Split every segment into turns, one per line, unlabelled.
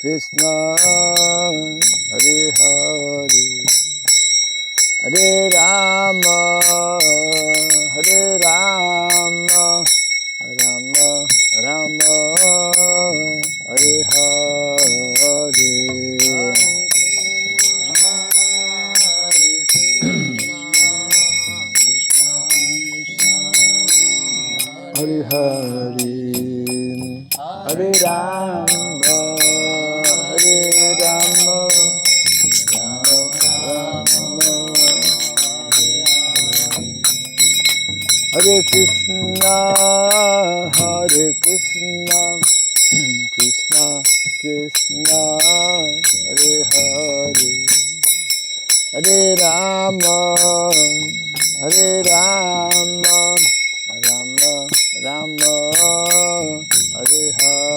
Krishna, Hare Hare, Hare Rama, Hare Rama, Rama Rama, Hare Hare. Hare Hare, Hare Rama, Hare Rama, Rama Rama, Hare Krishna, Hare Krishna, Krishna Krishna, Hare Hare, Hare Rama, Hare Rama, Rama Rama, Hare Hare.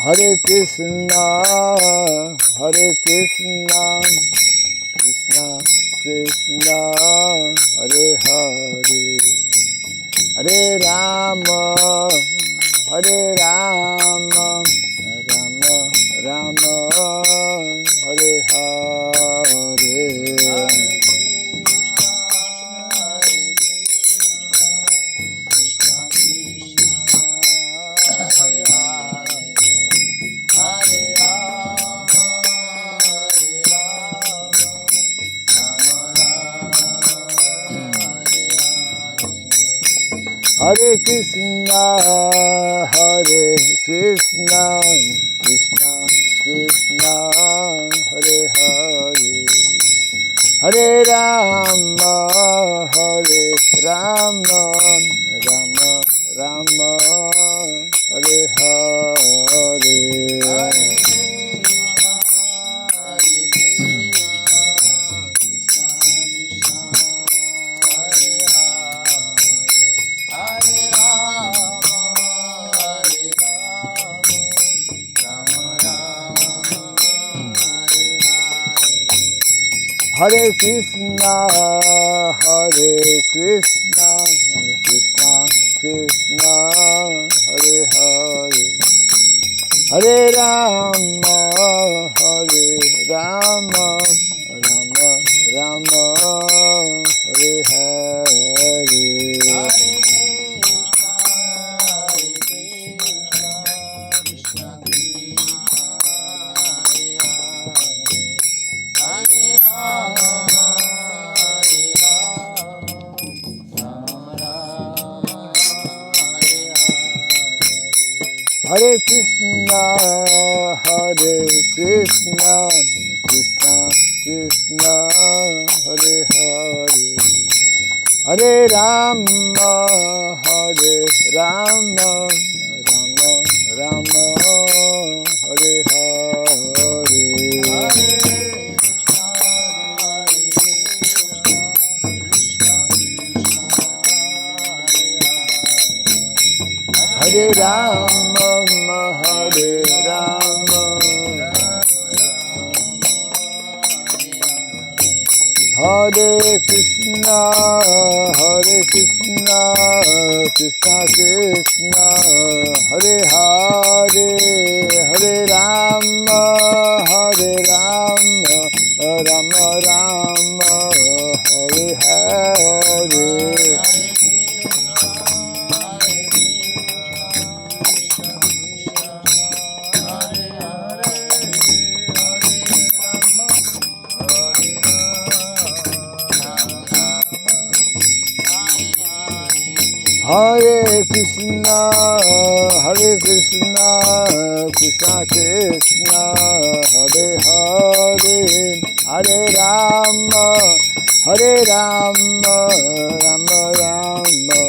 Hare Krishna, Hare Krishna, Krishna Krishna, Hare Hare, Hare Rama, Hare Rama, Rama Rama, Hare Hare. Hare Krishna, Hare Krishna, Krishna Krishna, Hare Hare, Hare Rama, Hare Rama, Rama Rama, Hare Hare. Hare Krishna, Hare Krishna, Krishna Krishna, Hare Hare, Hare Rama, Hare Rama, Rama Rama, Hare Hare. Hare Krishna, Hare Krishna, Krishna Krishna, Hare Hare, Hare Rama, Hare Rama, Rama Rama, Hare Hare. Hare Rama, Hare Rama, Hare Krishna, Hare Krishna, Krishna Krishna, Hare Hare, Hare Rama, Hare Rama, Rama Rama, Hare Hare. Hare Krishna, Hare Krishna, Krishna Krishna, Hare Hare, Hare Rama, Hare Rama, Rama Rama,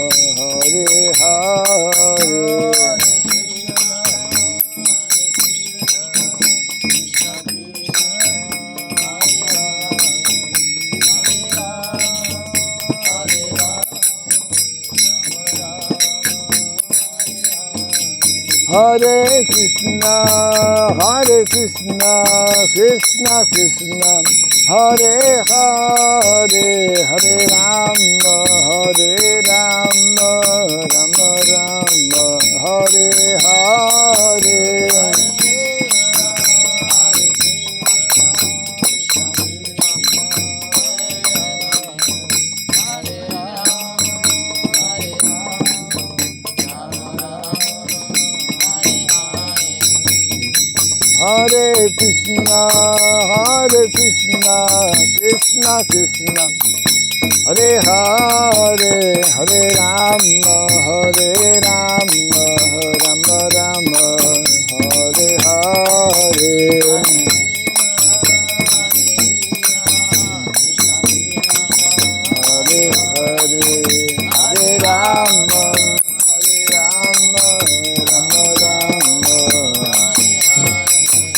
Hare Hare. Hare Krishna, Krishna Krishna, Hare Hare, Hare Rama, Rama Rama, Hare Hare. Hare Krishna, Krishna Krishna, Hare Hare, Hare Rama, Rama Rama, Hare Hare. Hare Hare, Hare Rama, Rama Rama.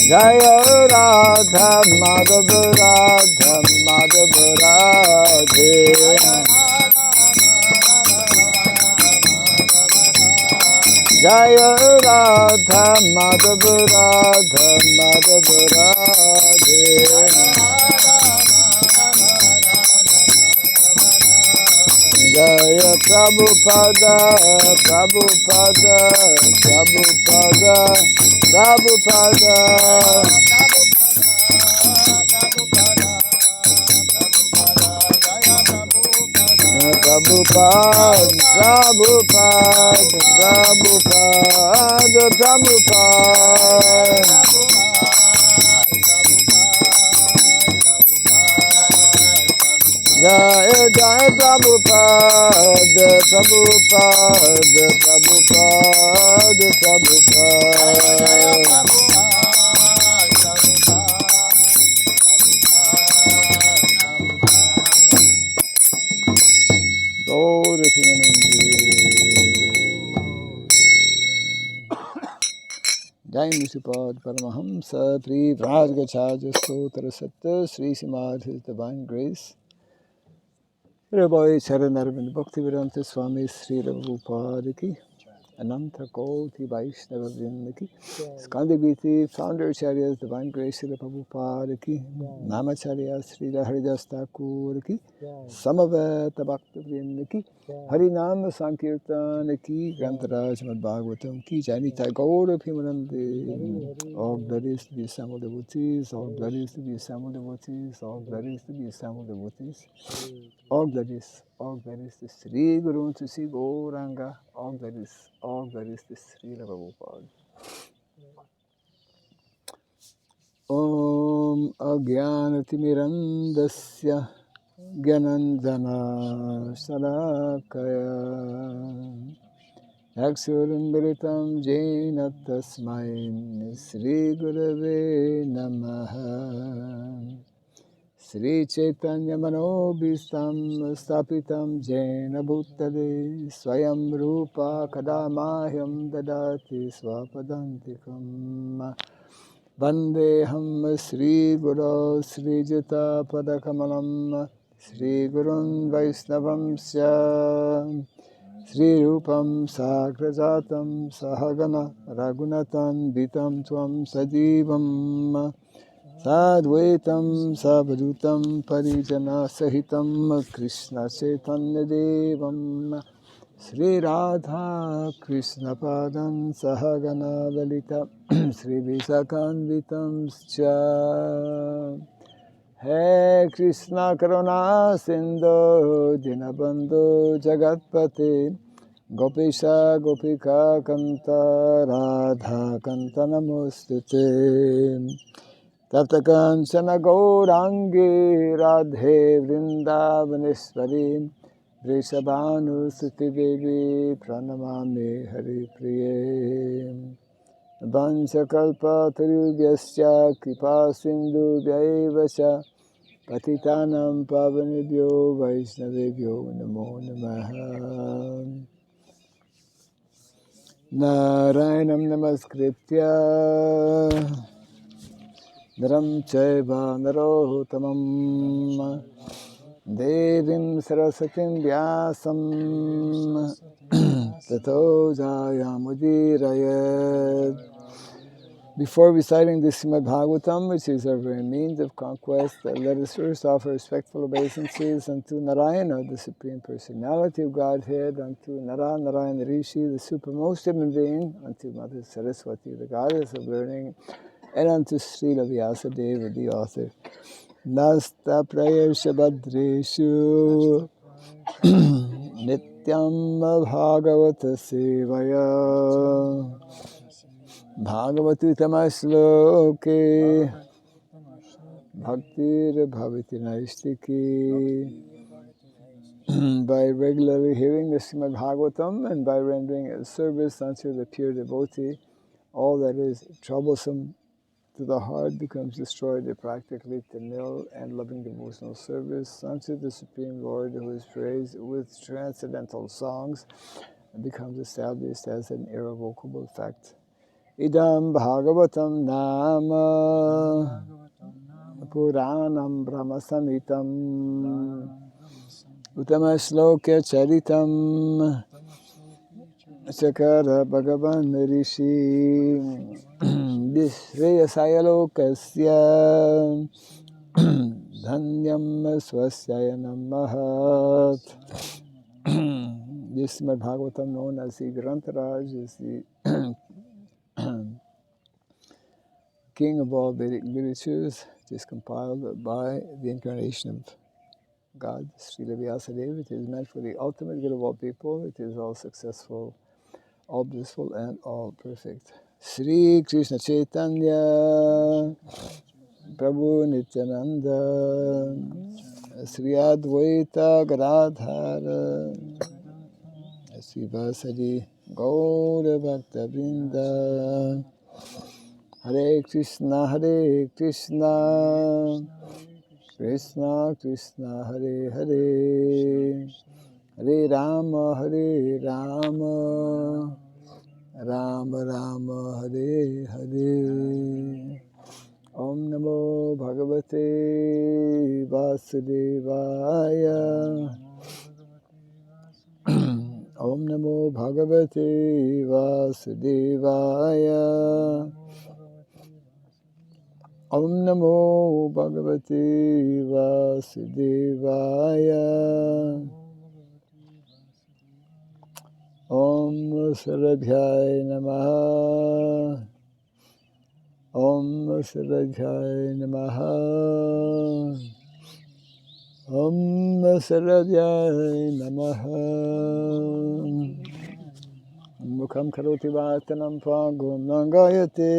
Jaya Radha Madhava Radhe. Jaya Radha Madhava Radhe. Jaya Prabhupada, Prabhupada, Prabhupada, Prabhupada. Prabhupada, Prabhupada, Prabhupada, Prabhupada. Jai Jai Prabhupada, Prabhupada, Prabhupada, Prabhupada. Gaura Premanande. Jai Musipad Paramahamsa Pri Vrajgacharya Sotra Satta Sri Srimad His Divine Grace Rabbi Charanarvind Bhaktivedanta Swami Sri Prabhupada ki Ananta Koti Vaishnava Vrinda ki Skandagiti Founder Acharyas Divine Grace Sri Prabhupada ki Namacharya Sri Haridas Thakur ki Samaveta Bhakta Vrinda ki Harinam Sankirtan ki Grantaraj Mad Bhagavatam ki Janita Gaura Pimanande. All glories to the assembled devotees, all glories to the assembled devotees, all glories to the assembled devotees. All glories to Sri Guru, to Sri Gauranga, all glories to Sri Prabhupada. Om Agyanatimirandasya Gyanandana Salakaya Aksurundalitam Jaina Tasmai Sri Gurave Namaha Sri Chaitanya Manobhistam Stapitam Jaina Bhuttale Swayam Rupa Kadamahyam Dadati Swapadantikam Vandeham Sri Guru Sri Jita Padakamalam Sri Gurun Vaisnavam Syam Sri Rupam Sagrajatam Sahagana Ragunatan Vitam Tvam Sajivam Sadvaitam Savadutam Parijana Sahitam Krishna Chaitanya Devam Sri Radha Krishna Padam Sahagana Lalita Sri Visakanvitam Scha He Krishna Karuna Sindhu Dinabandhu Jagatpate Gopisha Gopika Kanta Radha Kanta Namostute Taptakanchana Gaurangi Radhe Vrindavaneshwari Vrishabhanu Suti Devi Pranamami Hari Priye Vanchakalpa Tarubhyasya Kripa Sindhu Vyaivacha Patitanam Pavanebhyo Vaishnavebhyo Namo Namaha Narayanam Namaskritya Naram Chaiva Narotamam Devim Sarasatim Vyasam Tato Jayamudirayad. Before reciting the Srimad Bhagavatam, which is our very means of conquest, let us first offer respectful obeisances unto Narayana, the Supreme Personality of Godhead, unto Narayana Rishi, the supermost human being, unto Mother Saraswati, the goddess of learning, and unto Srila Vyasadeva, the author. Nasta Prayasha Badreshu Nityam Bhagavata Sevaya Bhagavati Tamasloke Bhaktir Bhavati Naistiki. By regularly hearing the Srimad Bhagavatam and by rendering a service unto the pure devotee, all that is troublesome to the heart becomes destroyed practically to nil, and loving devotional service unto the Supreme Lord, who is praised with transcendental songs, becomes established as an irrevocable fact. Idam Bhagavatam Nama Puranam Brahma Samitam Uttama Shloka Charitam Sakara Bhagavan Rishi Vishreyasaya Lokasya Dhanyam Swasya Namahat. This Srimad Bhagavatam, known as the Grantaraj, is the king of all Vedic literatures. It is compiled by the incarnation of God, Srila Vyasadeva. It is meant for the ultimate good of all people. It is all successful, all blissful, and all perfect. Sri Krishna Chaitanya Prabhu Nityananda Sri Advaita Gadadhara Sri Vasadi Gaura Bhakta Vrinda. Hare Krishna Krishna Krishna Hare Hare Hare Rama Rama Rama Hare Hare. Om Namo Bhagavate Vasudevaya. Om Namo Bhagavate Vasudevaya. Om Namo Bhagavate Vasudevaya. Om Sarabhyaya Namaha. Om Sarabhyaya Namaha. Om Sarabhyaya Namaha. Mukham karoti vatanam phagum nangayate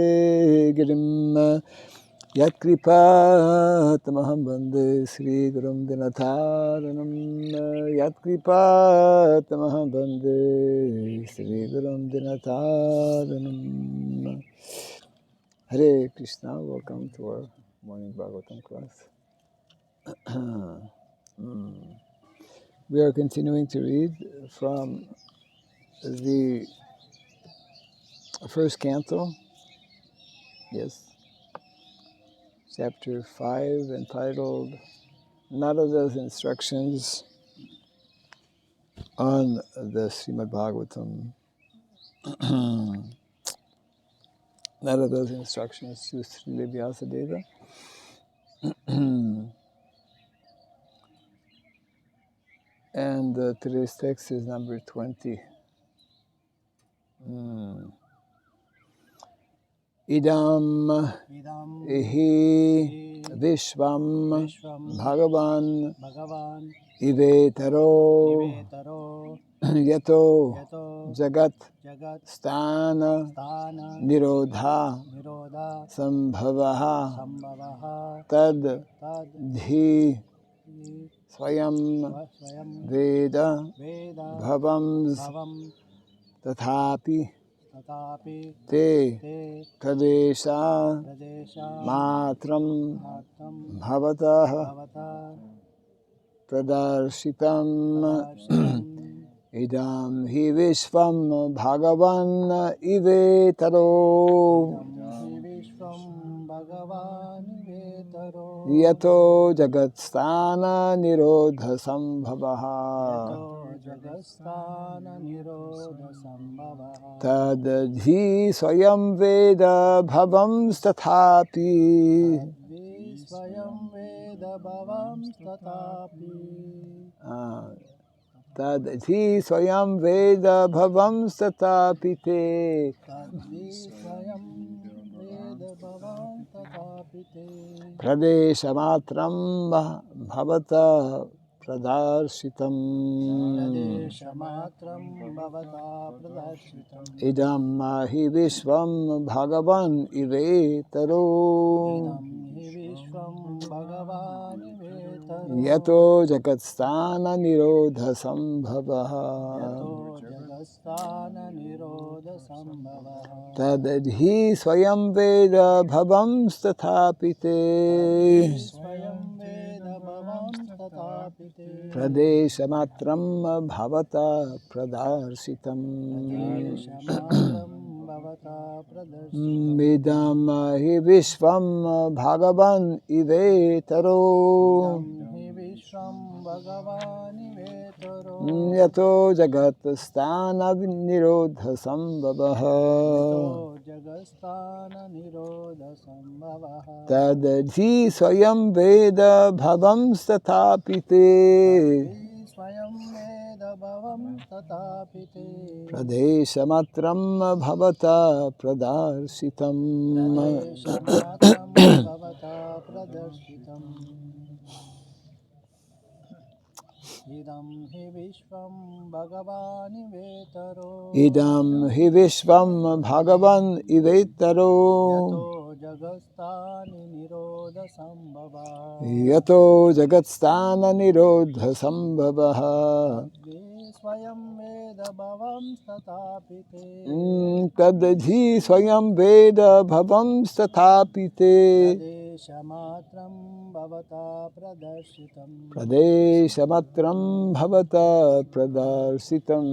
girim yat kripatamaham bande Sri Gurum Dinataranam. Yat kripatamaham bande Sri Gurum Dinataranam. Hare Krishna, welcome to our morning Bhagavatam class. We are continuing to read from the first canto, yes, chapter 5, entitled Narada's Instructions on the Srimad Bhagavatam. Narada's instructions to Srila Vyasadeva. And today's text is number 20. Idam ihi vishvam bhagavan ivetaro yato jagat sthana nirodha sambhavaha tad dhi swayam veda bhavams tathapi te kadesha matram bhavatah pradarshitam idam hi vishvam bhagavan ivetaro yato jagatstana nirodha sambhavaha tadhi swayam veda bhavam stathapi tadhi swayam veda bhavam stathapi te pradeshamatram bhavata pradarsitam idam mahi vishvam bhagavan ivetaro yato jagatstana nirodha sambhavaha tadadhi swayam veda bhavam stathapite pradeshamatram bhavata pradarsitam idam hi vishvam bhagavan ivetaro yato jagat sthana nirodha sambhavaha tadadhi swayam veda bhavam stathapite pradeshamatram bhavata pradarsitam idam hi vishvam bhagavan ivetaro yato jagatstana nirodha sambhavaha tadadhi swayam veda bhavam stathapite pradeshamatram bhavata pradarsitam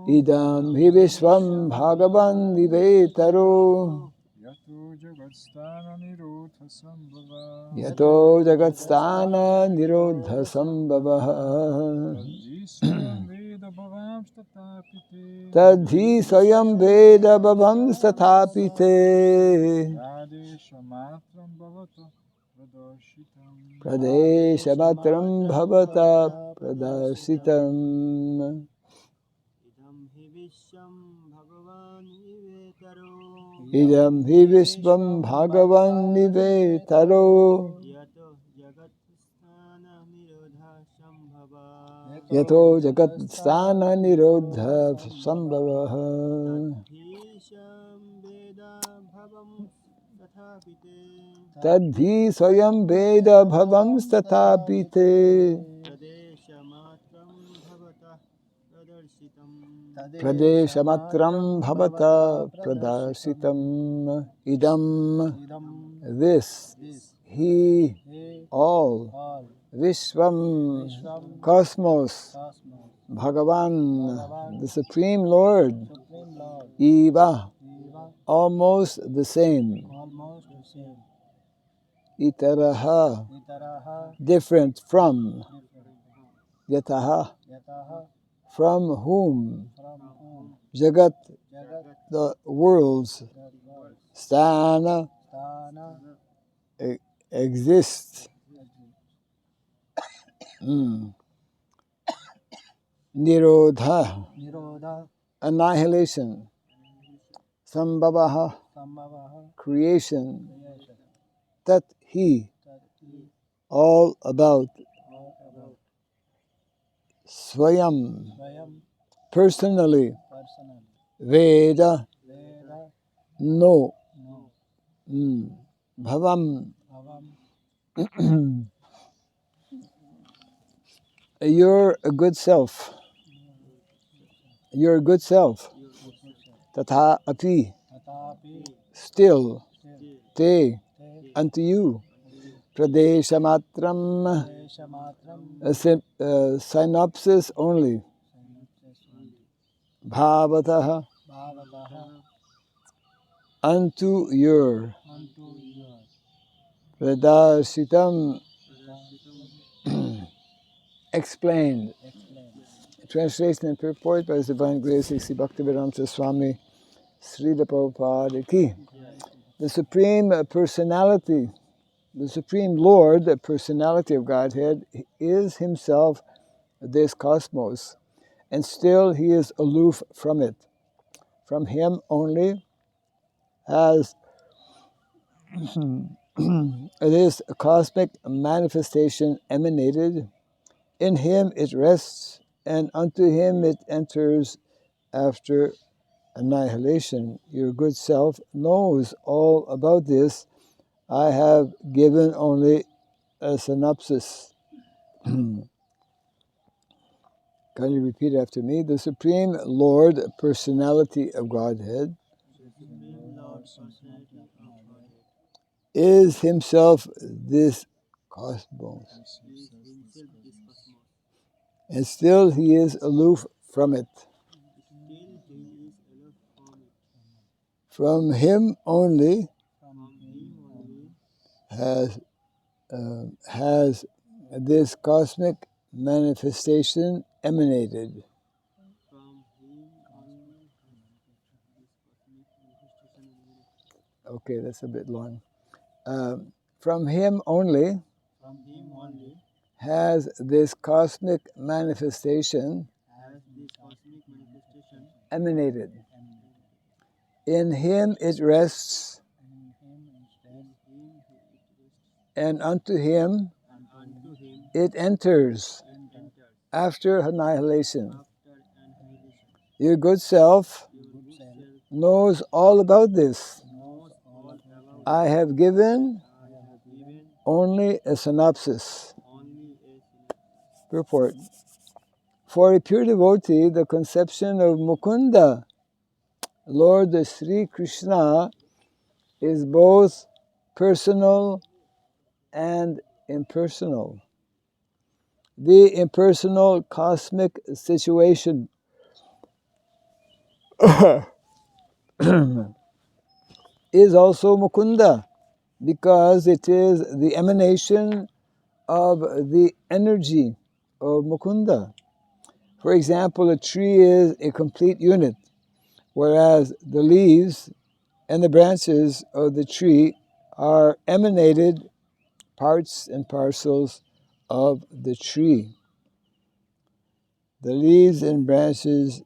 idam hi vishvam bhagavan ivetaro yato jagatstana nirodha sambhavaha tadhi swayam veda bhavam stathapite pradeshamatram bhavata pradarsitam idam hi vishvam bhagavan ivetaro yato jagat sthana nirodha sambhavaha tadhi swayam veda bhavam stathapite pradeshamatram bhavata pradarsitam idam this he all vishvam cosmos Bhagavan the Supreme Lord Eva almost the same Itaraha different from Yataha from whom Jagat the worlds Sthana exists Nirodha annihilation Sambhavaha creation Tat he all about Swayam personally Veda no Bhavam you're a good self. You're a good self. Tatha api still te unto you. Pradeshamatram synopsis only. Bhavataha unto your Pradarsitam explained. Translation and purport by His Divine Grace Sri Bhaktivedanta Swami Srila Prabhupada Ki. The Supreme Personality, the Supreme Lord, the personality of Godhead, is Himself this cosmos, and still He is aloof from it. From Him only has this cosmic manifestation emanated. In Him it rests, and unto Him it enters after annihilation. Your good self knows all about this. I have given only a synopsis. Can you repeat after me? The Supreme Lord, Personality of Godhead, is Himself this cosmos, and still He is aloof from it. From Him only has this cosmic manifestation emanated. Okay, that's a bit long. From Him only has this cosmic manifestation emanated. In Him it rests, and unto Him it enters after annihilation. Your good self knows all about this. I have given only a synopsis. Purport. For a pure devotee, the conception of Mukunda, Lord Sri Krishna, is both personal and impersonal. The impersonal cosmic situation is also Mukunda, because it is the emanation of the energy of Mukunda. For example, a tree is a complete unit, whereas the leaves and the branches of the tree are emanated parts and parcels of the tree. The leaves and branches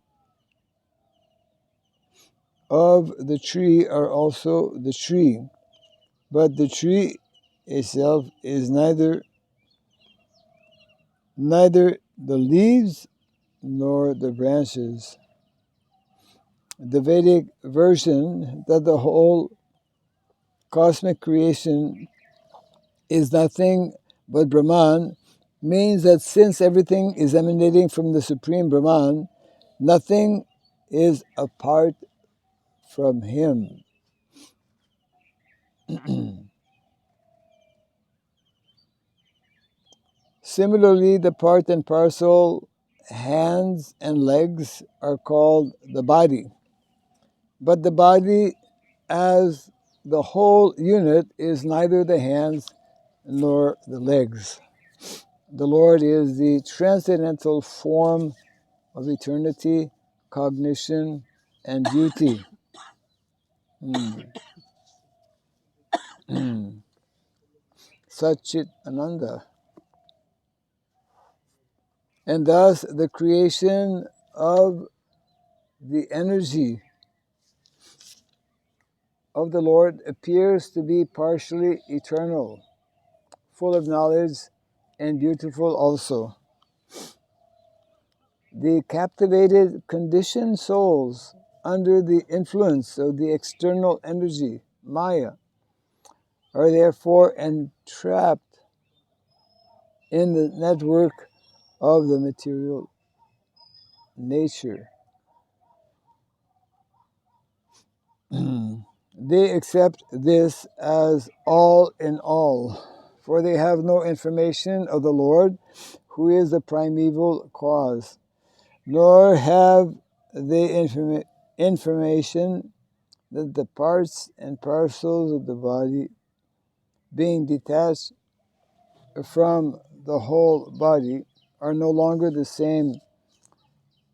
of the tree are also the tree, but the tree itself is neither the leaves nor the branches. The Vedic version that the whole cosmic creation is nothing but Brahman means that since everything is emanating from the Supreme Brahman, nothing is apart from Him. Similarly, the part and parcel, hands and legs, are called the body. But the body as the whole unit is neither the hands nor the legs. The Lord is the transcendental form of eternity, cognition, and beauty. Satchit Ananda. And thus the creation of the energy of the Lord appears to be partially eternal, full of knowledge, and beautiful also. The captivated, conditioned souls under the influence of the external energy, Maya, are therefore entrapped in the network of the material nature. They accept this as all in all, for they have no information of the Lord, who is the primeval cause, nor have they information that the parts and parcels of the body, being detached from the whole body, are no longer the same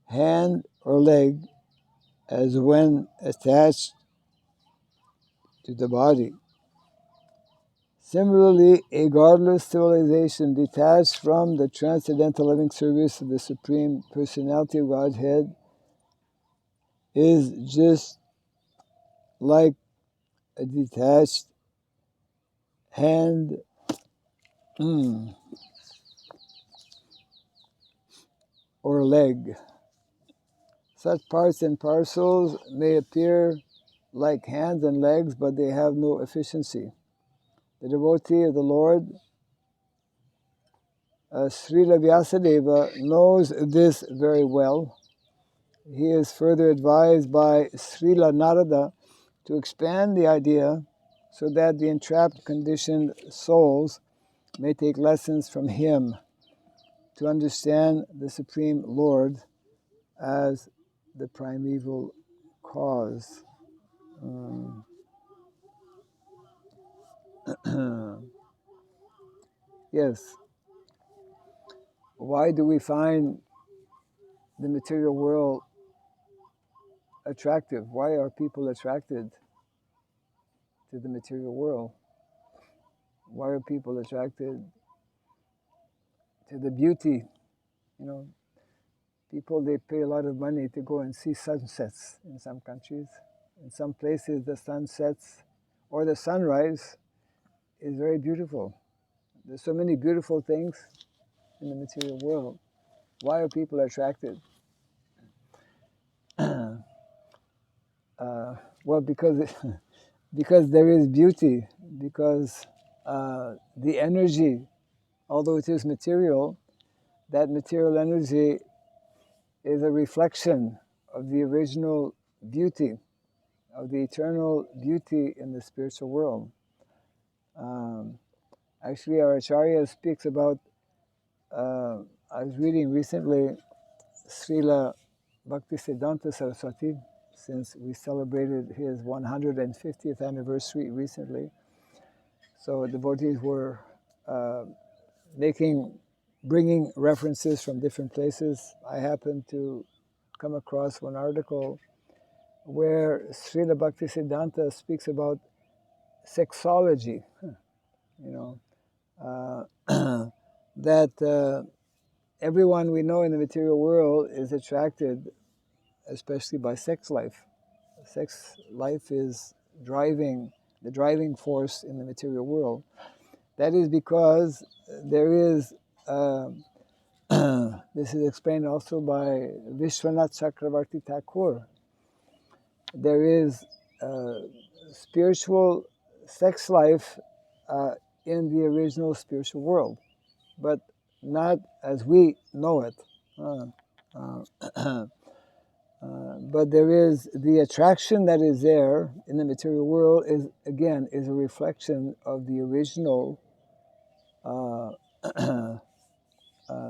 hand or leg as when attached to the body. Similarly, a godless civilization detached from the transcendental loving service of the Supreme Personality of Godhead is just like a detached hand or leg. Such parts and parcels may appear like hands and legs, but they have no efficiency. The devotee of the Lord, Srila Vyasadeva, knows this very well. He is further advised by Srila Narada to expand the idea so that the entrapped conditioned souls may take lessons from him to understand the Supreme Lord as the primeval cause. Yes. Why do we find the material world attractive? Why are people attracted to the material world? Why are people attracted to the beauty? You know, people, they pay a lot of money to go and see sunsets in some countries. In some places, the sunsets or the sunrise is very beautiful. There's so many beautiful things in the material world. Why are people attracted? Well, because there is beauty, because the energy, although it is material, that material energy is a reflection of the original beauty, of the eternal beauty in the spiritual world. Actually, our Acharya speaks about, I was reading recently, Srila Bhaktisiddhanta Saraswati, since we celebrated his 150th anniversary recently. So devotees were bringing references from different places. I happened to come across one article where Srila Bhaktisiddhanta speaks about sexology, that everyone we know in the material world is attracted, especially by sex life. Sex life is the driving force in the material world. That is because there is, this is explained also by Vishwanath Chakravarti Thakur, there is spiritual sex life in the original spiritual world, but not as we know it. But there is the attraction that is there in the material world is a reflection of the original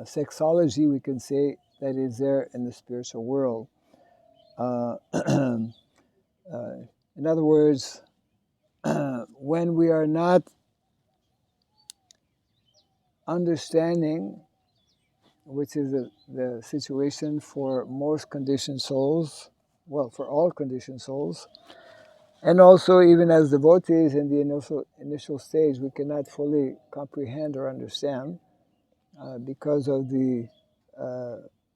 sexology, we can say, that is there in the spiritual world. In other words, when we are not understanding, which is the situation for most conditioned souls, well, for all conditioned souls, and also even as devotees in the initial stage, we cannot fully comprehend or understand because of the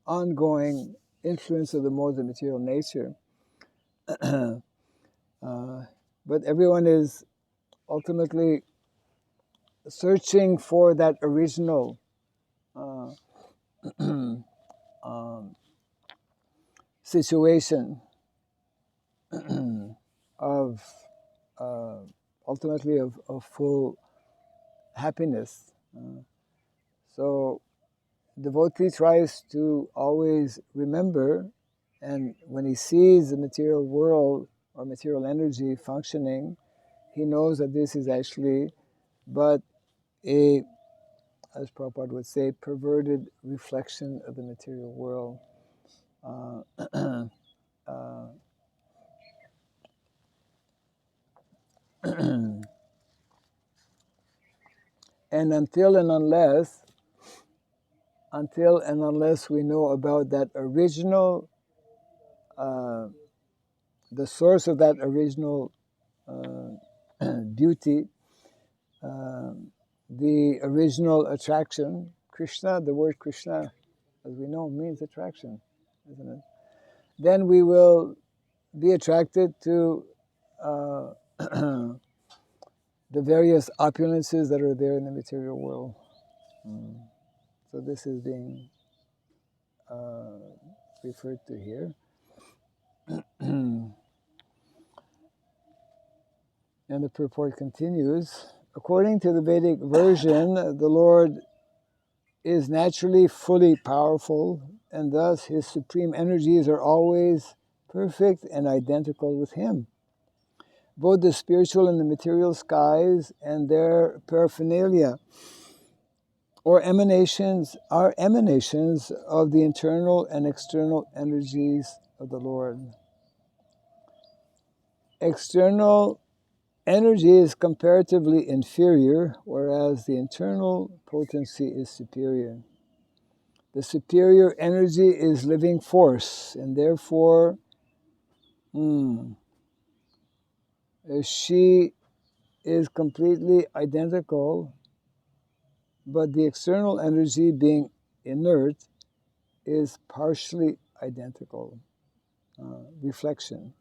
ongoing influence of the modes of material nature. But everyone is ultimately searching for that original situation of ultimately of full happiness. So devotee tries to always remember, and when he sees the material world or material energy functioning, he knows that this is actually but a, as Prabhupada would say, perverted reflection of the material world. And until and unless we know about that original, the source of that original beauty, the original attraction, Krishna, the word Krishna, as we know, means attraction, isn't it? Then we will be attracted to the various opulences that are there in the material world. So this is being referred to here. And the purport continues, according to the Vedic version, the Lord is naturally fully powerful, and thus his supreme energies are always perfect and identical with him. Both the spiritual and the material skies and their paraphernalia or emanations are emanations of the internal and external energies of the Lord. External energy is comparatively inferior, whereas the internal potency is superior. The superior energy is living force, and therefore she is completely identical, but the external energy, being inert, is partially identical, reflection.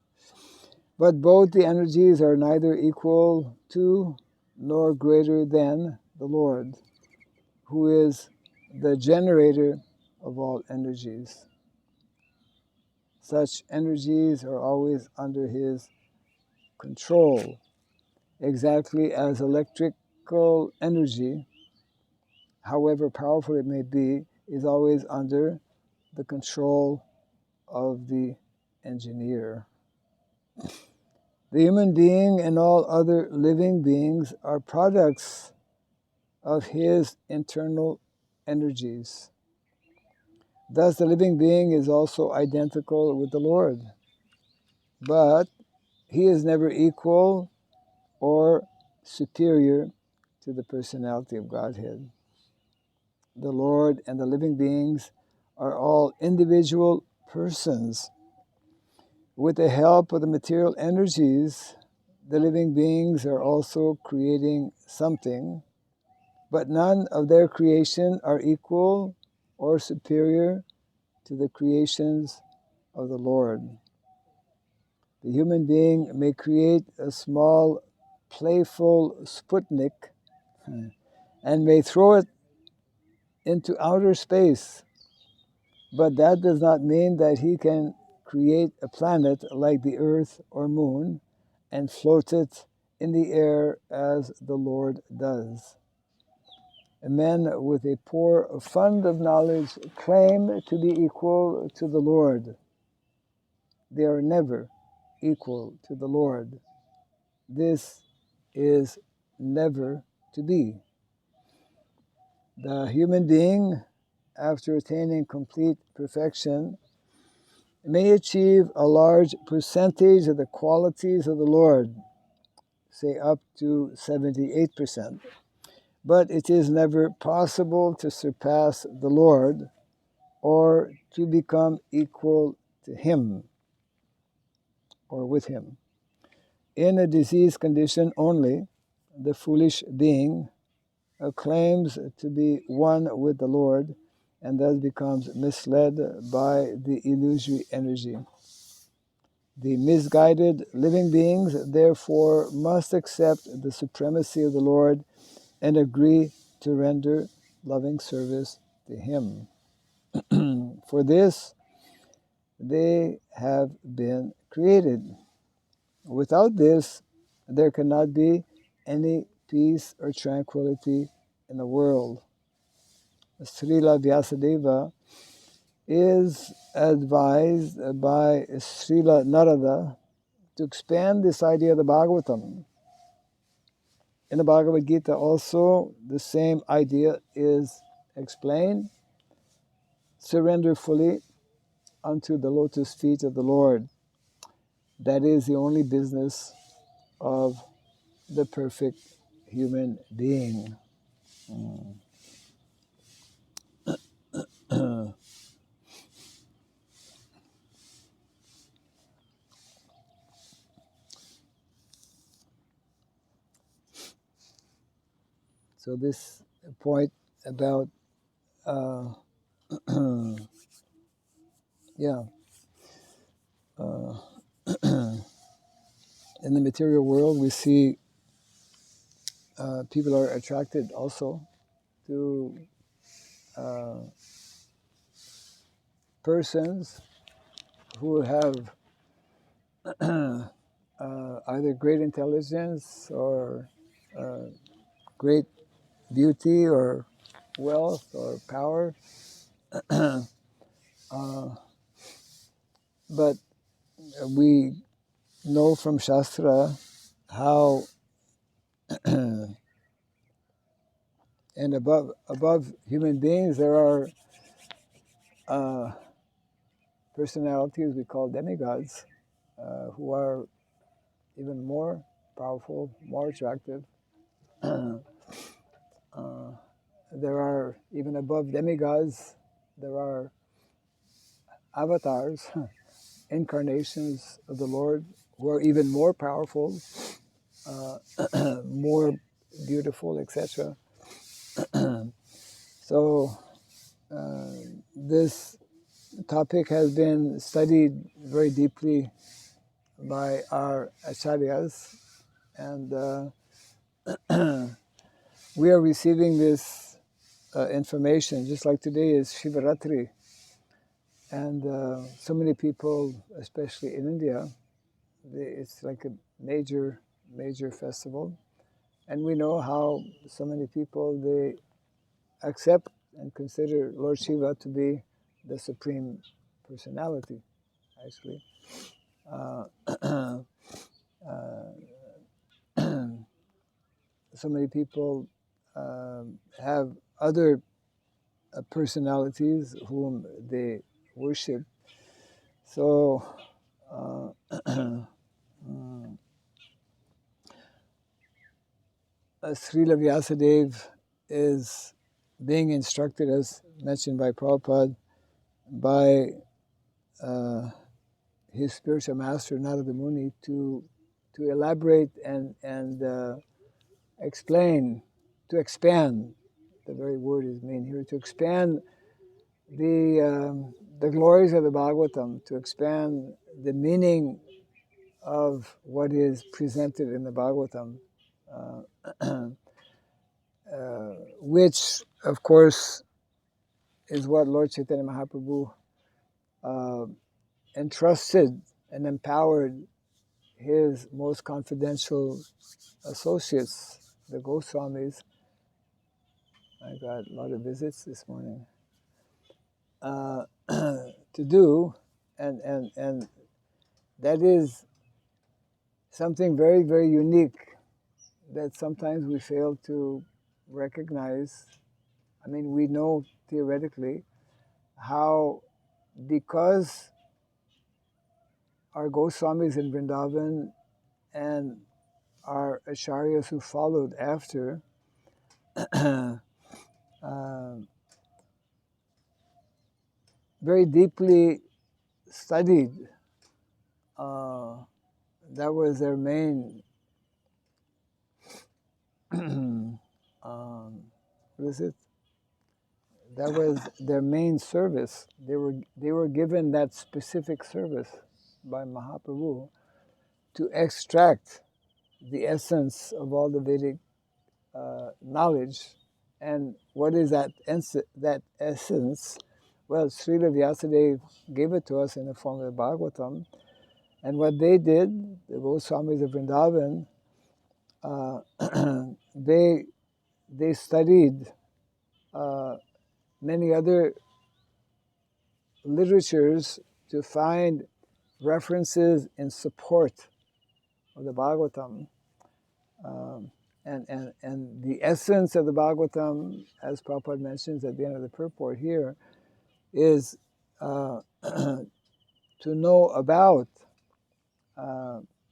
But both the energies are neither equal to nor greater than the Lord, who is the generator of all energies. Such energies are always under his control, exactly as electrical energy, however powerful it may be, is always under the control of the engineer. The human being and all other living beings are products of his internal energies. Thus, the living being is also identical with the Lord, but he is never equal or superior to the personality of Godhead. The Lord and the living beings are all individual persons. With the help of the material energies, the living beings are also creating something, but none of their creation are equal or superior to the creations of the Lord. The human being may create a small, playful Sputnik and may throw it into outer space, but that does not mean that he can create a planet like the Earth or Moon and float it in the air as the Lord does. Men with a poor fund of knowledge claim to be equal to the Lord. They are never equal to the Lord. This is never to be. The human being, after attaining complete perfection, may achieve a large percentage of the qualities of the Lord, say up to 78%. But it is never possible to surpass the Lord or to become equal to him or with him. In a diseased condition only, the foolish being claims to be one with the Lord and thus becomes misled by the illusory energy. The misguided living beings, therefore, must accept the supremacy of the Lord and agree to render loving service to him. For this, they have been created. Without this, there cannot be any peace or tranquility in the world. Srila Vyasadeva is advised by Srila Narada to expand this idea of the Bhagavatam. In the Bhagavad Gita also, the same idea is explained. Surrender fully unto the lotus feet of the Lord. That is the only business of the perfect human being. So this point about yeah, in the material world we see people are attracted also to persons who have either great intelligence or great beauty or wealth or power. But we know from Shastra how and above human beings there are personalities we call demigods who are even more powerful, more attractive. There are, even above demigods, there are avatars, incarnations of the Lord who are even more powerful, more beautiful, etc. So this topic has been studied very deeply by our acharyas, and we are receiving this information just like today is Shivaratri, and so many people, especially in India, it's like a major festival, and we know how so many people, they accept and consider Lord Shiva to be the supreme personality, actually. Uh, so many people have other personalities whom they worship. So Srila Vyasadeva is being instructed, as mentioned by Prabhupada, by his spiritual master Narada Muni to elaborate and explain, to expand. The very word is mean here, to expand the glories of the Bhagavatam, to expand the meaning of what is presented in the Bhagavatam, which, of course, is what Lord Chaitanya Mahaprabhu entrusted and empowered his most confidential associates, the Goswamis. I got a lot of visits this morning. To do, and that is something very, very unique that sometimes we fail to recognize. I mean, we know theoretically how, because our Goswamis in Vrindavan and our acharyas who followed after very deeply studied. That was their main what is it? That was their main service. They were given that specific service by Mahaprabhu to extract the essence of all the Vedic knowledge. And what is that essence? Well, Srila Vyasadeva gave it to us in the form of the Bhagavatam. And what they did, the Goswamis of Vrindavan, they studied many other literatures to find references in support of the Bhagavatam. And the essence of the Bhagavatam, as Prabhupada mentions at the end of the purport here, is to know about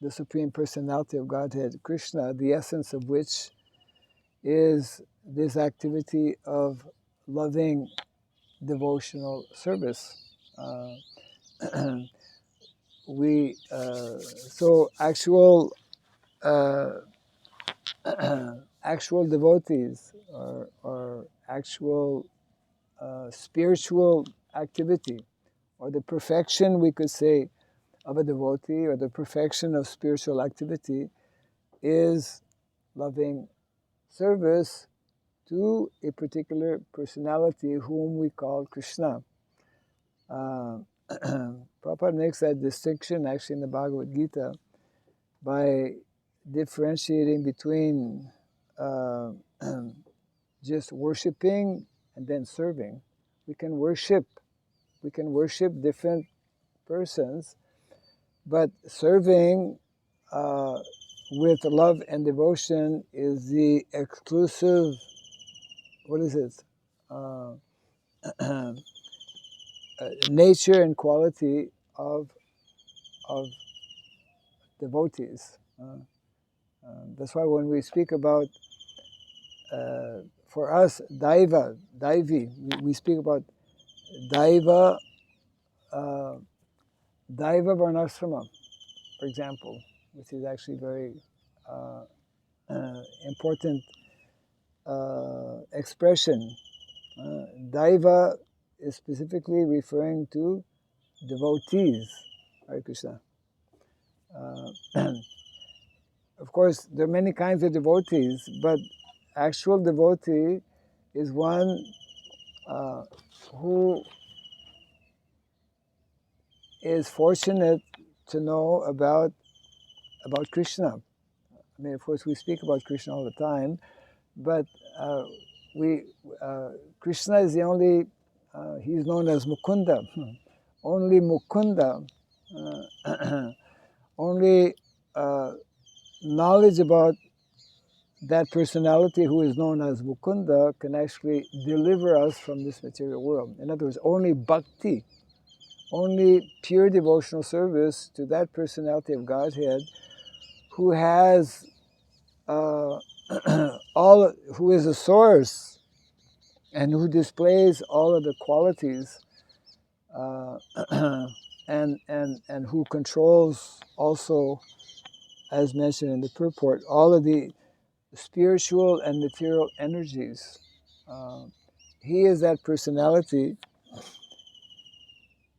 the Supreme Personality of Godhead, Krishna, the essence of which is this activity of loving devotional service. We so actual actual devotees or actual spiritual activity, or the perfection, we could say, of a devotee, or the perfection of spiritual activity, is loving service to a particular personality whom we call Krishna. Prabhupada makes that distinction actually in the Bhagavad Gita by differentiating between just worshiping and then serving. We can worship different persons, but serving with love and devotion is the exclusive, what is it? Nature and quality of devotees. That's why when we speak about, for us, Daivi, we speak about Daiva, Daiva Varnasrama, for example, which is actually very important expression. Daiva is specifically referring to devotees, Hare Krishna. Of course, there are many kinds of devotees, but actual devotee is one who is fortunate to know about Krishna. I mean, of course, we speak about Krishna all the time, but Krishna is the only, he's known as Mukunda. Only Mukunda, only knowledge about that personality who is known as Mukunda can actually deliver us from this material world. In other words, only bhakti, only pure devotional service to that personality of Godhead who has who is a source and who displays all of the qualities and who controls also, as mentioned in the purport, all of the spiritual and material energies. He is that personality.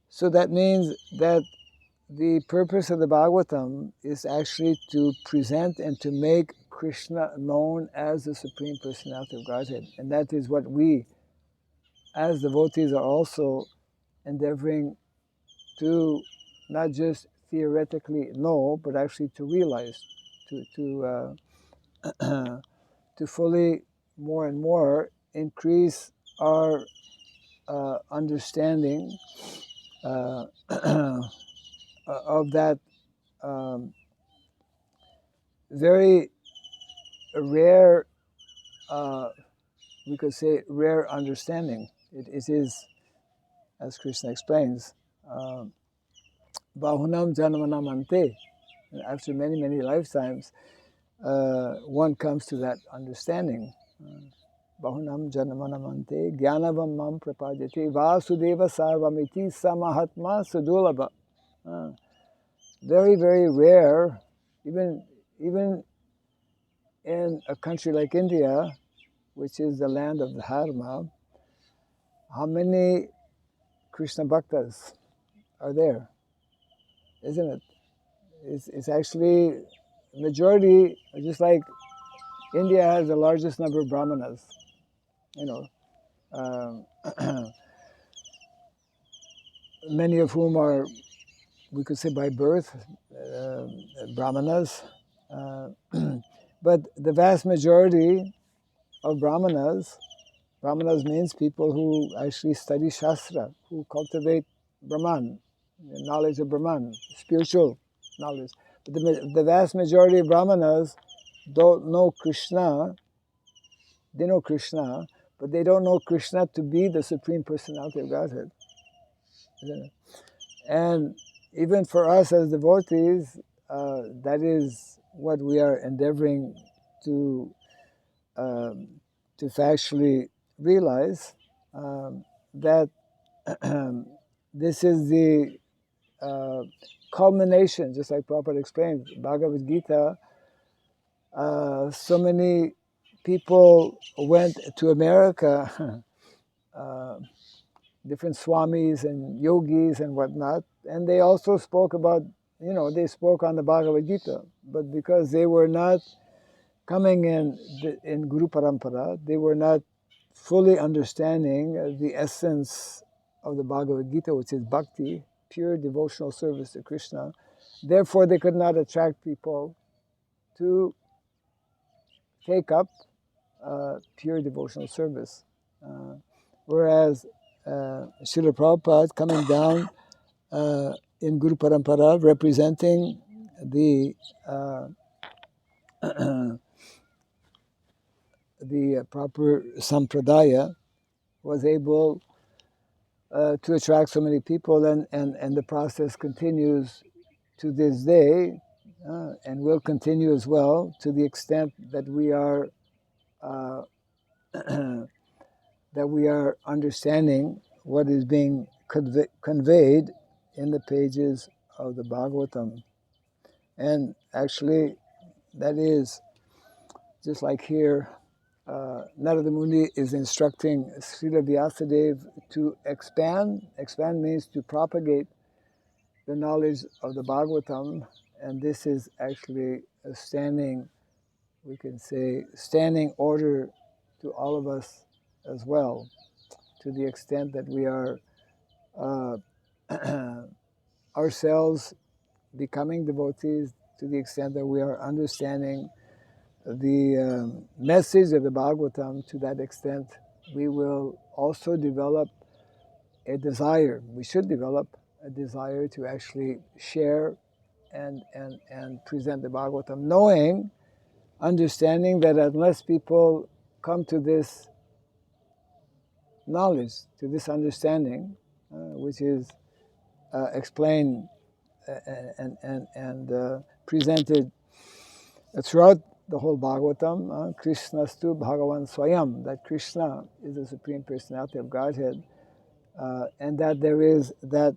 So that means that the purpose of the Bhagavatam is actually to present and to make Krishna known as the Supreme Personality of Godhead. And that is what we, as devotees, are also endeavoring to not just theoretically know, but actually to realize, to fully, more and more, increase our understanding of that very rare, we could say, rare understanding. It is, as Krishna explains, Bahunam Janmanam Ante. After many, many lifetimes, one comes to that understanding. Bahunam Janmanam Ante, Gyanavam Mam Prapadyate, Vasudeva Sarvamiti Samahatma Sudulabha. Very, very rare, even in a country like India, which is the land of Dharma, how many Krishna Bhaktas are there? Isn't it? It's actually majority, just like India has the largest number of Brahmanas, many of whom are, we could say, by birth, Brahmanas. But the vast majority of Brahmanas means people who actually study Shastra, who cultivate Brahman, the knowledge of Brahman, spiritual knowledge. But the vast majority of Brahmanas don't know Krishna. They know Krishna, but they don't know Krishna to be the Supreme Personality of Godhead. And even for us as devotees, that is what we are endeavoring to factually realize, that this is the culmination, just like Prabhupada explained, Bhagavad Gita. So many people went to America, different swamis and yogis and whatnot, and they also spoke about, they spoke on the Bhagavad Gita, but because they were not coming in Guru Parampara, they were not fully understanding the essence of the Bhagavad Gita, which is bhakti, pure devotional service to Krishna. Therefore, they could not attract people to take up pure devotional service. Whereas Srila Prabhupada coming down in Guru Parampara, representing the the proper sampradaya, was able to attract so many people, and the process continues to this day, and will continue as well, to the extent that we are that we are understanding what is being conveyed in the pages of the Bhagavatam. And actually, that is just like here, Narada Muni is instructing Srila Vyasadeva to expand. Expand means to propagate the knowledge of the Bhagavatam, and this is actually a standing, we can say, standing order to all of us as well, to the extent that we are ourselves becoming devotees, to the extent that we are understanding the message of the Bhagavatam. To that extent, we will also develop a desire. We should develop a desire to actually share and present the Bhagavatam, knowing, understanding that unless people come to this knowledge, to this understanding, which is explained and presented throughout the whole Bhagavatam, Krishnastu Bhagavan Swayam, that Krishna is the Supreme Personality of Godhead, and that there is that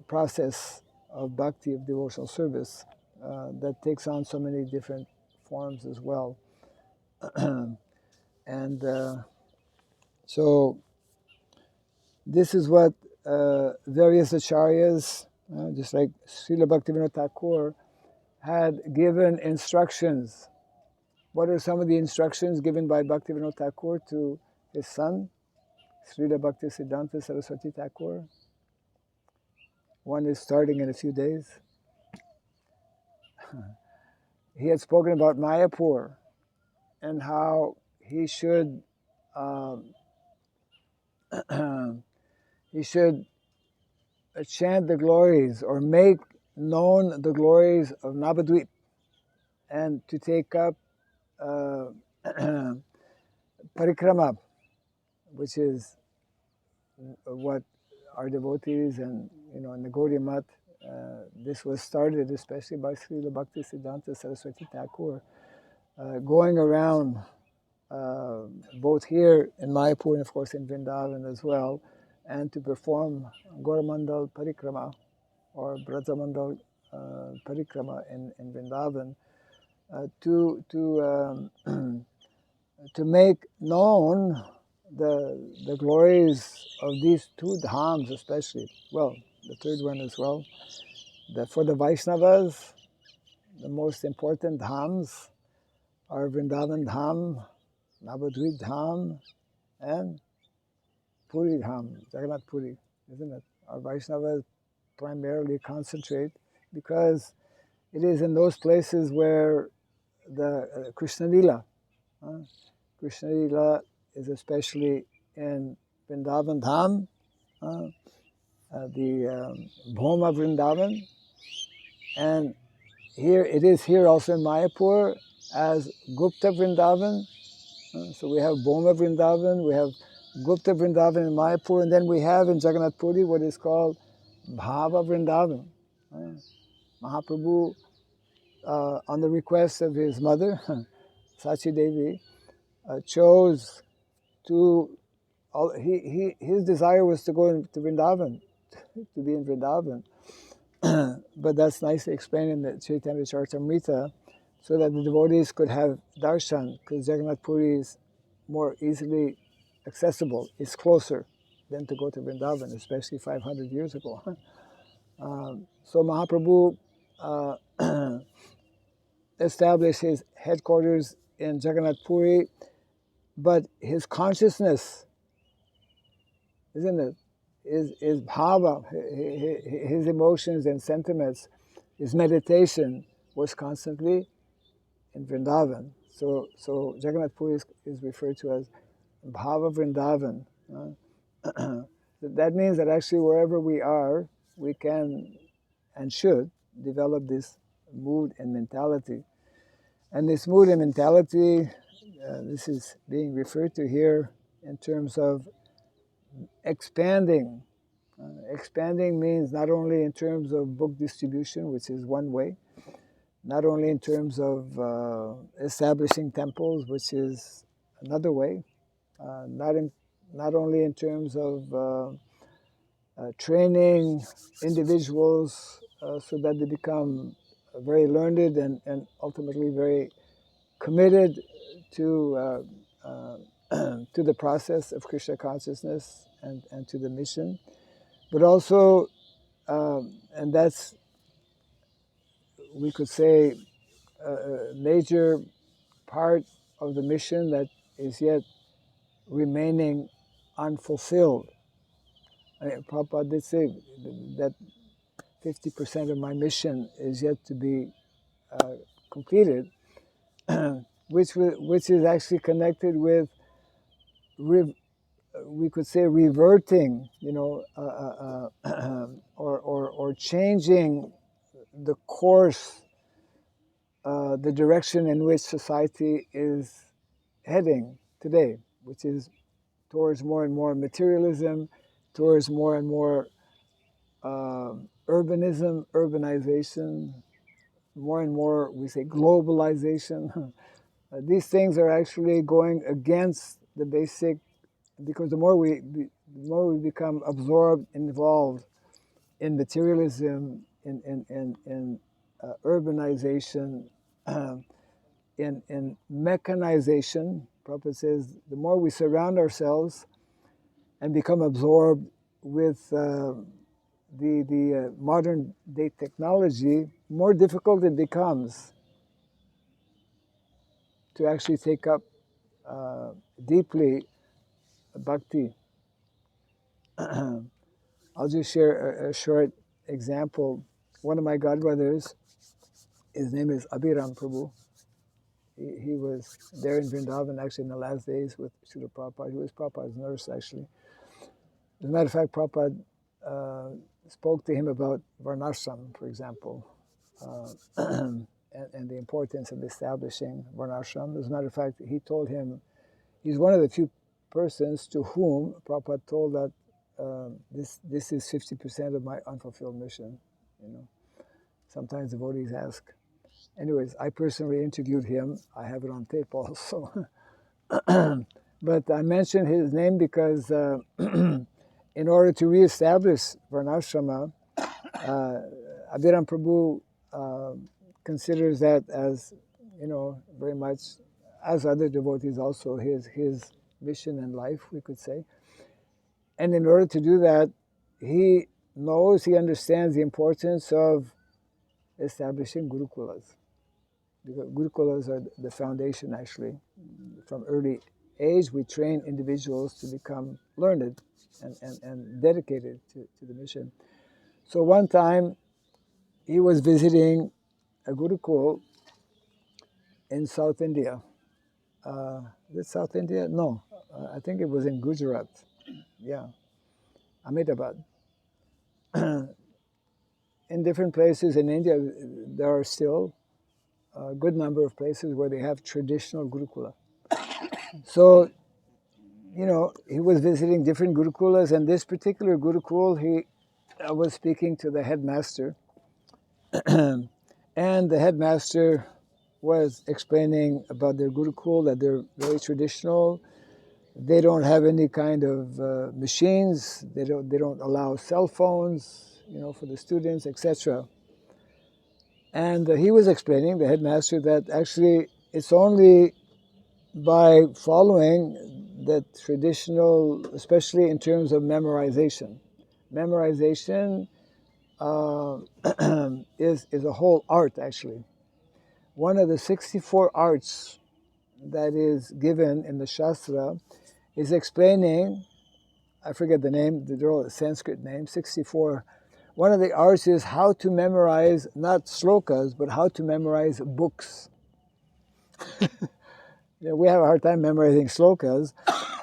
process of bhakti, of devotional service, that takes on so many different forms as well. And so this is what various acharyas, just like Srila Bhaktivinoda Thakur, had given instructions. What are some of the instructions given by Bhaktivinoda Thakur to his son, Srila Bhaktisiddhanta Saraswati Thakur? One is starting in a few days. He had spoken about Mayapur and how he should he should chant the glories or make known the glories of Navadvip, and to take up parikrama, which is what our devotees and in the Gaudiya Math, this was started especially by Srila Bhaktisiddhanta Saraswati Thakur, going around both here in Mayapur and of course in Vrindavan as well, and to perform Gauramandal Parikrama or Bratamandal Parikrama in Vrindavan, to make known the glories of these two dhams especially. Well, the third one as well. That for the Vaishnavas, the most important dhams are Vrindavan Dham, Navadvip Dham, and Puri Dham, Jagannath Puri, isn't it? Our Vaishnavas primarily concentrate because it is in those places where the Krishna Lila, Krishna Lila is especially in Vrindavan Dham, the Bhoma Vrindavan, and here it is here also in Mayapur as Gupta Vrindavan. So we have Bhoma Vrindavan, we have Gupta Vrindavan in Mayapur, and then we have in Jagannath Puri what is called Bhava Vrindavan. Mahaprabhu, on the request of his mother, Sachi Devi, chose to, his desire was to go to Vrindavan, to be in Vrindavan. But that's nicely explained in the Chaitanya Charitamrita, so that the devotees could have darshan, because Jagannath Puri is more easily accessible. It's closer than to go to Vrindavan, especially 500 years ago. So Mahaprabhu established his headquarters in Jagannath Puri, but his consciousness, isn't it, is bhava, his emotions and sentiments, his meditation was constantly in Vrindavan. So Jagannath Puri is referred to as Bhava Vrindavan. That means that actually wherever we are, we can and should develop this mood and mentality. And this mood and mentality, this is being referred to here in terms of expanding. Expanding means not only in terms of book distribution, which is one way, not only in terms of establishing temples, which is another way, not only in terms of training individuals so that they become very learned and ultimately very committed to to the process of Krishna consciousness and to the mission, but also, and that's, we could say, a major part of the mission that is yet remaining unfulfilled. Prabhupada did say that 50% of my mission is yet to be completed, which is actually connected with, we could say, reverting, or changing the course, the direction in which society is heading today, which is towards more and more materialism, towards more and more urbanization, more and more, we say, globalization. These things are actually going against the basic, because the more we become absorbed, involved in materialism, in urbanization, in mechanization. Prabhupada says the more we surround ourselves and become absorbed with the modern day technology, more difficult it becomes to actually take up deeply bhakti. I'll just share a short example. One of my godbrothers, his name is Abhiram Prabhu. He was there in Vrindavan actually in the last days with Srila Prabhupada. He was Prabhupada's nurse actually. As a matter of fact, Prabhupada spoke to him about Varnashram, for example, and the importance of establishing Varnashram. As a matter of fact, he told him, he's one of the few persons to whom Prabhupada told that this is 50% of my unfulfilled mission. Sometimes devotees ask. Anyways, I personally interviewed him. I have it on tape also. But I mentioned his name because in order to reestablish Varnashrama, Abhiram Prabhu considers that as, very much, as other devotees also, his mission in life, we could say. And in order to do that, he understands the importance of establishing Gurukulas. Because Gurukulas are the foundation, actually. From early age, we train individuals to become learned and dedicated to the mission. So one time, he was visiting a Gurukul in South India. Is it South India? No, I think it was in Gujarat. Yeah, Ahmedabad. In different places in India, there are still a good number of places where they have traditional Gurukula. So, he was visiting different Gurukulas, and this particular Gurukul, he was speaking to the headmaster, And the headmaster was explaining about their Gurukul, that they're very traditional. They don't have any kind of machines. They don't allow cell phones, for the students, etc. And he was explaining, the headmaster, that actually it's only by following the traditional, especially in terms of memorization. Memorization is a whole art, actually. One of the 64 arts that is given in the Shastra is explaining, I forget the name, they're all Sanskrit names, 64. One of the arts is how to memorize, not slokas, but how to memorize books. We have a hard time memorizing slokas,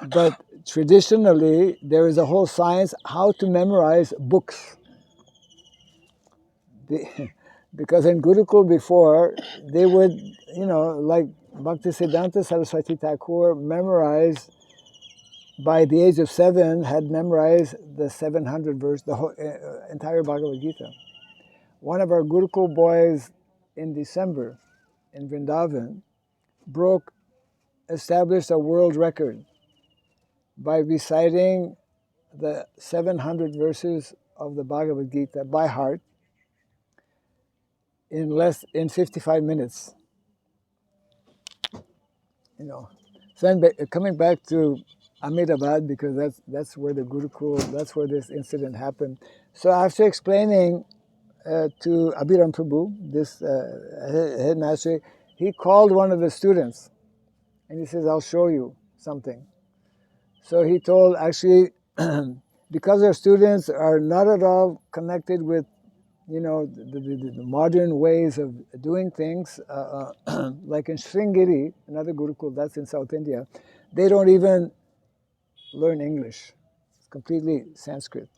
but traditionally there is a whole science how to memorize books. Because in Gurukul before, they would, like Bhaktisiddhanta Saraswati Thakur memorized, by the age of 7, had memorized the 700 verse, the whole, entire Bhagavad Gita. One of our Gurukul boys in December in Vrindavan established a world record by reciting the 700 verses of the Bhagavad Gita by heart in 55 minutes. So then coming back to Ahmedabad, because that's where the Gurukul, that's where this incident happened. So after explaining to Abhiram Prabhu, this headmaster, he called one of the students and he says, I'll show you something. So he told, actually, because our students are not at all connected with, the modern ways of doing things, like in Sringeri, another Gurukul, that's in South India, they don't even learn English. It's completely Sanskrit.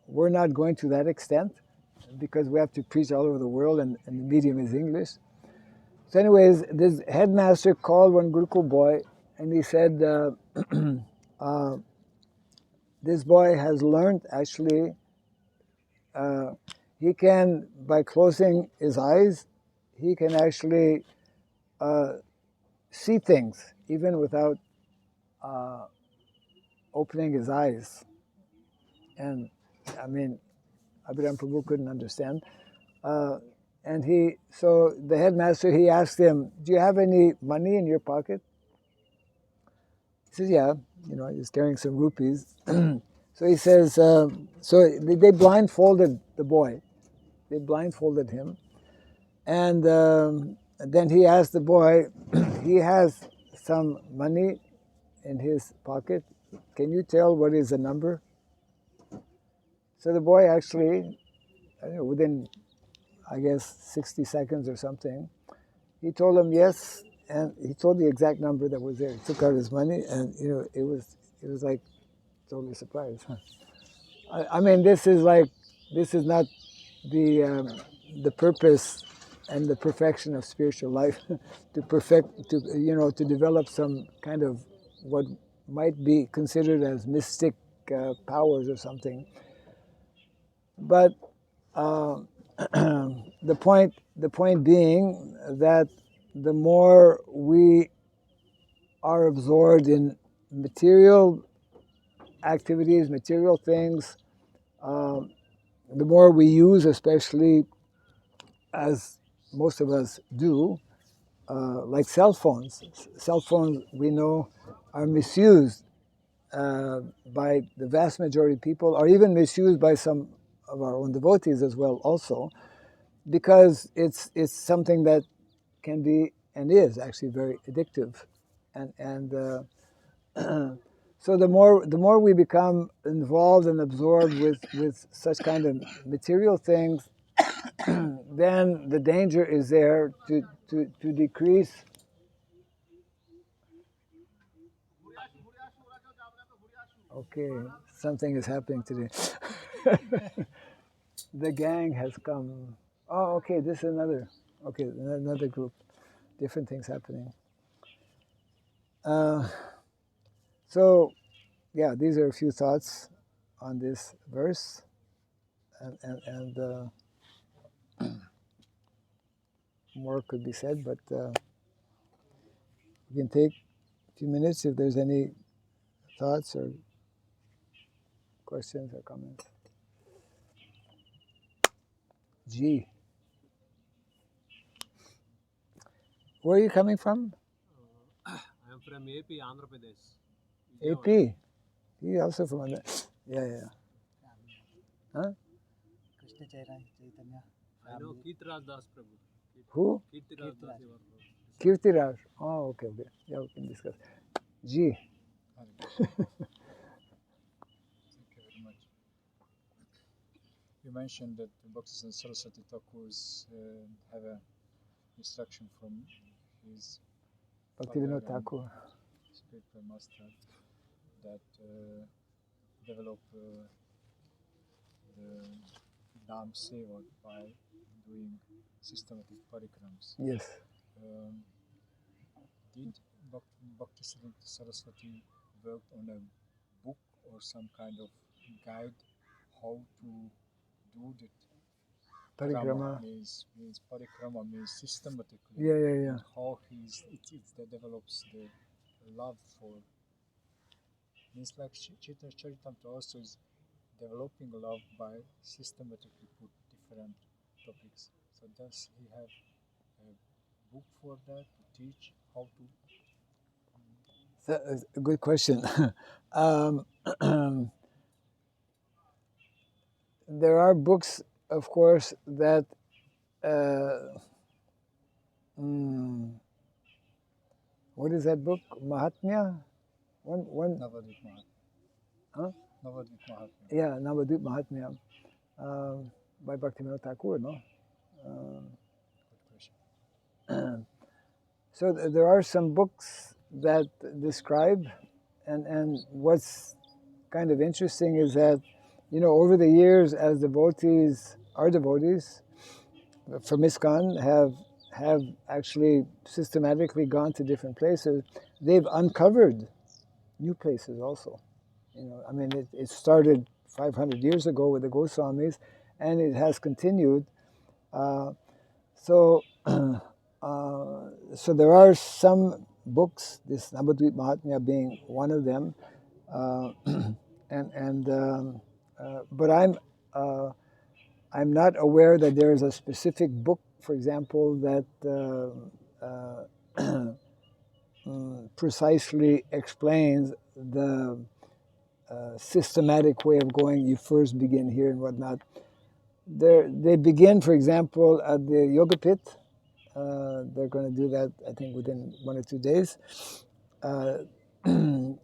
We're not going to that extent because we have to preach all over the world and the medium is English. So anyways, this headmaster called one Gurukul boy and he said, this boy has learned actually, he can, by closing his eyes, he can actually see things even without opening his eyes. And I mean, Abhiram Prabhu couldn't understand. So the headmaster, he asked him, do you have any money in your pocket? He says, yeah, he's carrying some rupees. So he says, so they blindfolded the boy. They blindfolded him. And then he asked the boy, he has some money in his pocket. Can you tell what is the number? So the boy actually, within, I guess, 60 seconds or something, he told him yes, and he told the exact number that was there. He took out his money, and it was like totally surprised. I mean, this is not the purpose and the perfection of spiritual life, to develop some kind of what might be considered as mystic powers or something. But the point being that the more we are absorbed in material activities, material things, the more we use, especially as most of us do, like cell phones. Cell phones, we know, are misused by the vast majority of people, or even misused by some of our own devotees as well also, because it's something that can be and is actually very addictive. And so the more we become involved and absorbed with such kind of material things, then the danger is there to decrease. Okay, something is happening today. The gang has come. Oh, okay, this is another group. Different things happening. So, yeah, these are a few thoughts on this verse. and more could be said, but we can take a few minutes if there's any thoughts or questions or comments. G. Where are you coming from?
I am from AP, Andhra Pradesh.
AP. You also from Andhra. Yeah. Huh?
Krishna Chaitanya.
I know Kirtiraj Das Prabhu.
Who?
Kirtiraj Das.
Kirtiraj. Oh, okay. Yeah, we can discuss. G.
Thank you very much. You mentioned that Bhakti Saraswati Thakur's have an instruction from his
Bhaktivinoda
father and
Thakur.
spiritual master that develop the Dham Seva by doing systematic parikrams.
Yes.
Did Bhakti Saraswati work on a book or some kind of guide how to do that?
Parikrama.
Means parikrama means systematically.
Yeah.
And how that develops the love for. Means like Chaitanya Charitamrita also is developing love by systematically put different topics. So does he have a book for that to teach how to?
That's a good question. There are books, of course, that what is that book? Mahatmya? One.
Navadvip Mahatmya.
Huh?
Navadvip Mahatmya.
Yeah, Navadvip Mahatmya by Bhaktivinoda Thakur, no?
Good question.
So there are some books that describe, and what's kind of interesting is that, over the years, as our devotees from ISKCON have actually systematically gone to different places, they've uncovered new places also. It started 500 years ago with the Goswamis, and it has continued. So there are some books, this Navadvip Mahatmya being one of them, but I'm not aware that there is a specific book, for example, that precisely explains the systematic way of going. You first begin here and whatnot. They begin, for example, at the Yoga Pit. They're going to do that, I think, within 1 or 2 days, and